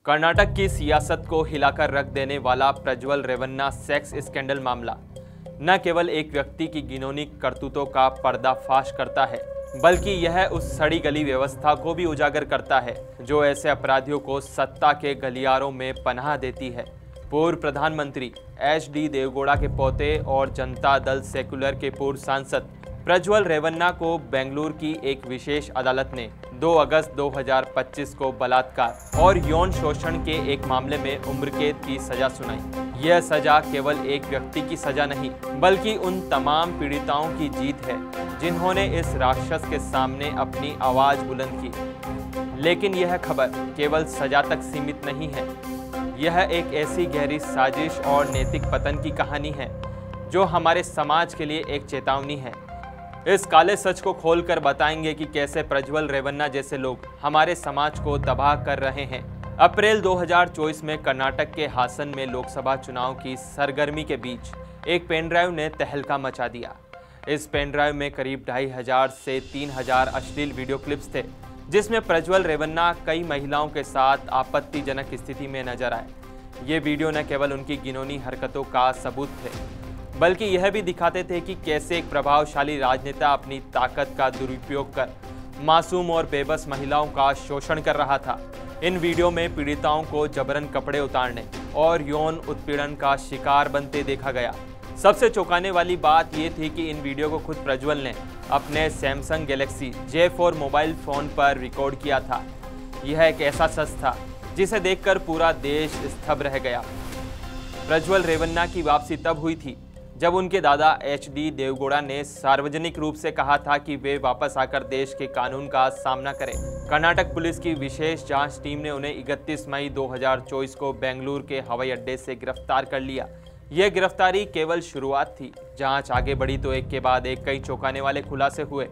कर्नाटक की सियासत को हिलाकर रख देने वाला प्रज्वल रेवन्ना सेक्स स्कैंडल मामला न केवल एक व्यक्ति की घिनौनी करतूतों का पर्दाफाश करता है, बल्कि यह उस सड़ी गली व्यवस्था को भी उजागर करता है जो ऐसे अपराधियों को सत्ता के गलियारों में पनाह देती है। पूर्व प्रधानमंत्री HD देवगौड़ा के पोते और जनता दल सेक्युलर के पूर्व सांसद प्रज्वल रेवन्ना को बेंगलुरु की एक विशेष अदालत ने 2 अगस्त 2025 को बलात्कार और यौन शोषण के एक मामले में उम्र कैद की सजा सुनाई। यह सजा केवल एक व्यक्ति की सजा नहीं, बल्कि उन तमाम पीड़िताओं की जीत है जिन्होंने इस राक्षस के सामने अपनी आवाज बुलंद की। लेकिन यह खबर केवल सजा तक सीमित नहीं है, यह एक ऐसी गहरी साजिश और नैतिक पतन की कहानी है जो हमारे समाज के लिए एक चेतावनी है। इस काले सच को खोलकर बताएंगे कि कैसे प्रज्वल रेवन्ना जैसे लोग हमारे समाज को तबाह कर रहे हैं। अप्रैल 2024 में कर्नाटक के हासन में लोकसभा चुनाव की सरगर्मी के बीच एक पेन ड्राइव ने तहलका मचा दिया। इस पेन ड्राइव में करीब 2500 से 3000 अश्लील वीडियो क्लिप्स थे, जिसमें प्रज्वल रेवन्ना कई महिलाओं के साथ आपत्तिजनक स्थिति में नजर आए। ये वीडियो न केवल उनकी घिनौनी हरकतों का सबूत थे, बल्कि यह भी दिखाते थे कि कैसे एक प्रभावशाली राजनेता अपनी ताकत का दुरुपयोग कर मासूम और बेबस महिलाओं का शोषण कर रहा था। इन वीडियो में पीड़िताओं को जबरन कपड़े उतारने और यौन उत्पीड़न का शिकार बनते देखा गया। सबसे चौंकाने वाली बात यह थी कि इन वीडियो को खुद प्रज्वल ने अपने Samsung Galaxy J4 mobile phone पर रिकॉर्ड किया था। यह एक ऐसा सच था जिसे देखकर पूरा देश स्तब्ध रह गया। प्रज्वल रेवन्ना की वापसी तब हुई थी जब उनके दादा HD देवगौड़ा ने सार्वजनिक रूप से कहा था कि वे वापस आकर देश के कानून का सामना करें। कर्नाटक पुलिस की विशेष जांच टीम ने उन्हें 31 मई 2024 को बेंगलुरु के हवाई अड्डे से गिरफ्तार कर लिया। यह गिरफ्तारी केवल शुरुआत थी। जांच आगे बढ़ी तो एक के बाद एक कई चौंकाने वाले खुलासे हुए।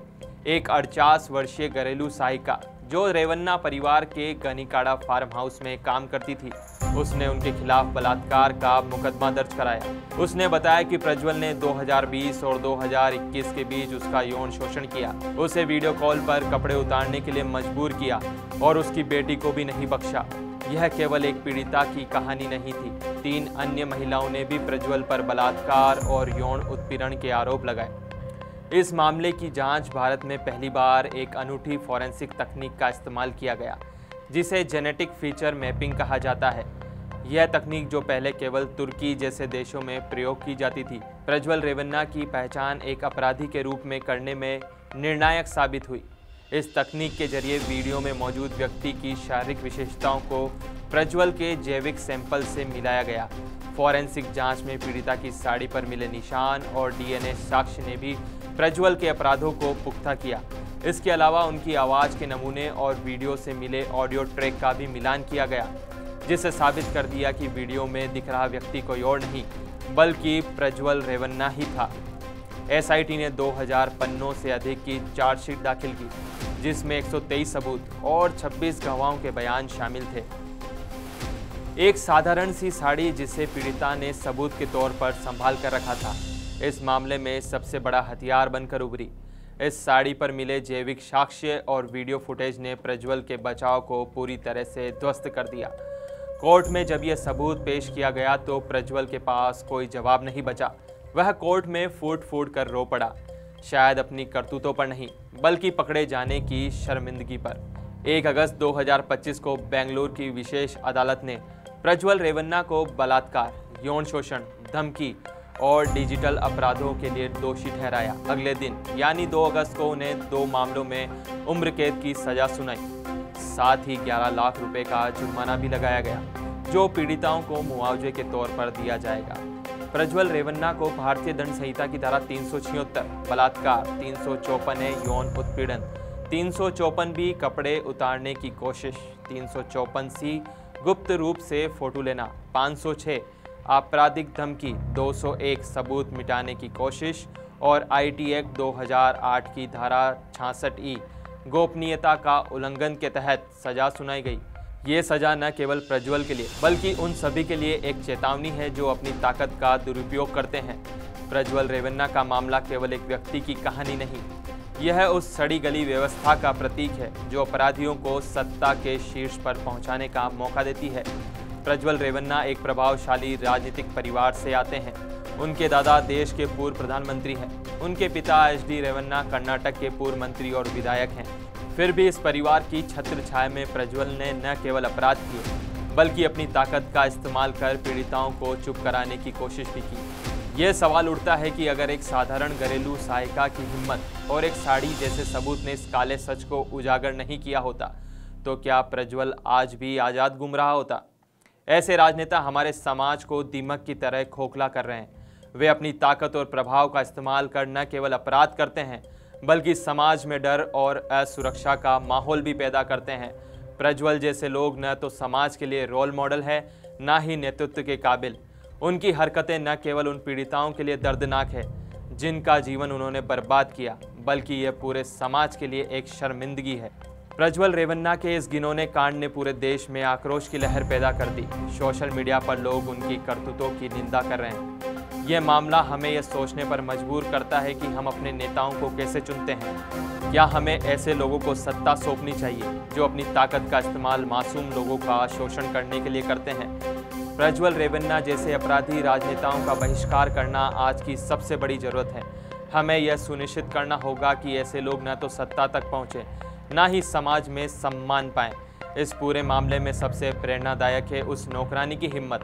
एक 48 वर्षीय घरेलू सहायिका जो रेवन्ना परिवार के गनीकाड़ा फार्म हाउस में काम करती थी, उसने उनके खिलाफ बलात्कार का मुकदमा दर्ज कराया। उसने बताया कि प्रज्वल ने 2020 और 2021 के बीच उसका यौन शोषण किया, उसे वीडियो कॉल पर कपड़े उतारने के लिए मजबूर किया और उसकी बेटी को भी नहीं बख्शा। यह केवल एक पीड़िता की कहानी नहीं थी, 3 अन्य महिलाओं ने भी प्रज्वल पर बलात्कार और यौन उत्पीड़न के आरोप लगाए। इस मामले की जांच भारत में पहली बार एक अनूठी फॉरेंसिक तकनीक का इस्तेमाल किया गया, जिसे जेनेटिक फीचर मैपिंग कहा जाता है। यह तकनीक जो पहले केवल तुर्की जैसे देशों में प्रयोग की जाती थी, प्रज्वल रेवन्ना की पहचान एक अपराधी के रूप में करने में निर्णायक साबित हुई। इस तकनीक के जरिए वीडियो में मौजूद व्यक्ति की शारीरिक विशेषताओं को प्रज्वल के जैविक सैंपल से मिलाया गया। फॉरेंसिक जांच में पीड़िता की साड़ी पर मिले निशान और DNA साक्ष्य ने भी प्रज्वल के अपराधों को पुख्ता किया। इसके अलावा उनकी आवाज़ के नमूने और वीडियो से मिले ऑडियो ट्रैक का भी मिलान किया गया, जिसे साबित कर दिया कि वीडियो में दिख रहा व्यक्ति कोई और नहीं बल्कि प्रज्वल रेवन्ना ही था। SIT ने 2000 पन्नों से अधिक की चार्जशीट दाखिल की, जिसमें 123 सबूत और 26 गवाहों के बयान शामिल थे। एक साधारण सी साड़ी जिसे पीड़िता ने सबूत के तौर पर संभाल कर रखा था, इस मामले में सबसे बड़ा हथियार बनकर उभरी। इस साड़ी पर मिले जैविक साक्ष्य और वीडियो फुटेज ने प्रज्वल के बचाव को पूरी तरह से ध्वस्त कर दिया। कोर्ट में जब यह सबूत पेश किया गया तो प्रज्वल के पास कोई जवाब नहीं बचा। वह कोर्ट में फूट फूट कर रो पड़ा, शायद अपनी करतूतों पर नहीं बल्कि पकड़े जाने की शर्मिंदगी पर। 1 अगस्त 2025 को बेंगलुरु की विशेष अदालत ने प्रज्वल रेवन्ना को बलात्कार, यौन शोषण, धमकी और डिजिटल अपराधों के लिए दोषी ठहराया। अगले दिन यानी 2 अगस्त को उन्हें 2 मामलों में उम्र कैद की सजा सुनाई। साथ ही 11 लाख रुपए का जुर्माना भी लगाया गया, जो पीड़िताओं को मुआवजे के तौर पर दिया जाएगा। प्रज्वल रेवन्ना को भारतीय दंड संहिता की धारा 376 बलात्कार, 354 है यौन उत्पीड़न, 354 भी कपड़े उतारने की कोशिश, 354 सी गुप्त रूप से फोटो लेना, 506 आपराधिक धमकी, 201 सबूत मिटाने की कोशिश और IT एक्ट 2008 की धारा 66E गोपनीयता का उल्लंघन के तहत सजा सुनाई गई। ये सजा न केवल प्रज्वल के लिए बल्कि उन सभी के लिए एक चेतावनी है जो अपनी ताकत का दुरुपयोग करते हैं। प्रज्वल रेवन्ना का मामला केवल एक व्यक्ति की कहानी नहीं, यह उस सड़ी गली व्यवस्था का प्रतीक है जो अपराधियों को सत्ता के शीर्ष पर पहुंचाने का मौका देती है। प्रज्वल रेवन्ना एक प्रभावशाली राजनीतिक परिवार से आते हैं। उनके दादा देश के पूर्व प्रधानमंत्री हैं। उनके पिता HD रेवन्ना कर्नाटक के पूर्व मंत्री और विधायक हैं। फिर भी इस परिवार की छत्र छाया में प्रज्वल ने न केवल अपराध किए बल्कि अपनी ताकत का इस्तेमाल कर पीड़िताओं को चुप कराने की कोशिश भी की। यह सवाल उठता है कि अगर एक साधारण घरेलू सहायिका की हिम्मत और एक साड़ी जैसे सबूत ने इस काले सच को उजागर नहीं किया होता तो क्या प्रज्वल आज भी आज़ाद घूम रहा होता? ऐसे राजनेता हमारे समाज को दीमक की तरह खोखला कर रहे हैं। वे अपनी ताकत और प्रभाव का इस्तेमाल कर न केवल अपराध करते हैं बल्कि समाज में डर और असुरक्षा का माहौल भी पैदा करते हैं। प्रज्वल जैसे लोग न तो समाज के लिए रोल मॉडल है न ही नेतृत्व के काबिल। उनकी हरकतें न केवल उन पीड़िताओं के लिए दर्दनाक है जिनका जीवन उन्होंने बर्बाद किया बल्कि यह पूरे समाज के लिए एक शर्मिंदगी है। प्रज्वल रेवन्ना के इस घिनौने कांड ने पूरे देश में आक्रोश की लहर पैदा कर दी। सोशल मीडिया पर लोग उनकी करतूतों की निंदा कर रहे हैं। यह मामला हमें यह सोचने पर मजबूर करता है कि हम अपने नेताओं को कैसे चुनते हैं। क्या हमें ऐसे लोगों को सत्ता सौंपनी चाहिए जो अपनी ताकत का इस्तेमाल मासूम लोगों का शोषण करने के लिए करते हैं? प्रज्वल रेवन्ना जैसे अपराधी राजनेताओं का बहिष्कार करना आज की सबसे बड़ी जरूरत है। हमें यह सुनिश्चित करना होगा कि ऐसे लोग न तो सत्ता तक पहुँचे न ही समाज में सम्मान पाएं। इस पूरे मामले में सबसे प्रेरणादायक है उस नौकरानी की हिम्मत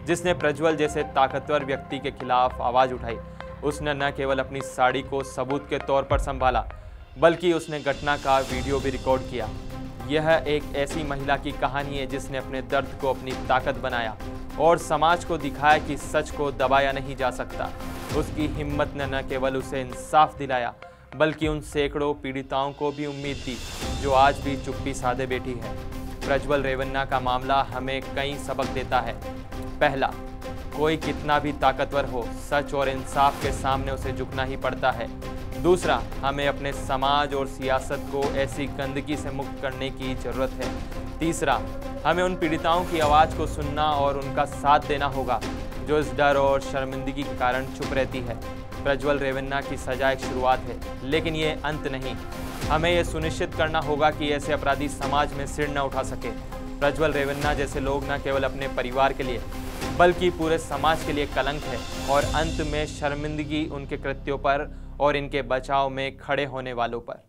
जिसने प्रज्वल जैसे ताकतवर व्यक्ति के खिलाफ आवाज़ उठाई। उसने न केवल अपनी साड़ी को सबूत के तौर पर संभाला बल्कि उसने घटना का वीडियो भी रिकॉर्ड किया। यह एक ऐसी महिला की कहानी है जिसने अपने दर्द को अपनी ताकत बनाया और समाज को दिखाया कि सच को दबाया नहीं जा सकता। उसकी हिम्मत ने न केवल उसे इंसाफ दिलाया बल्कि उन सैकड़ों पीड़िताओं को भी उम्मीद दी जो आज भी चुप्पी साधे बैठी है। प्रज्वल रेवन्ना का मामला हमें कई सबक देता है। पहला, कोई कितना भी ताकतवर हो, सच और इंसाफ के सामने उसे झुकना ही पड़ता है। दूसरा, हमें अपने समाज और सियासत को ऐसी गंदगी से मुक्त करने की ज़रूरत है। तीसरा, हमें उन पीड़िताओं की आवाज़ को सुनना और उनका साथ देना होगा जो इस डर और शर्मिंदगी के कारण चुप रहती है। प्रज्वल रेवन्ना की सजा एक शुरुआत है लेकिन ये अंत नहीं। हमें यह सुनिश्चित करना होगा कि ऐसे अपराधी समाज में सिर न उठा सके। प्रज्वल रेवन्ना जैसे लोग न केवल अपने परिवार के लिए बल्कि पूरे समाज के लिए कलंक है और अंत में शर्मिंदगी उनके कृत्यों पर और इनके बचाव में खड़े होने वालों पर।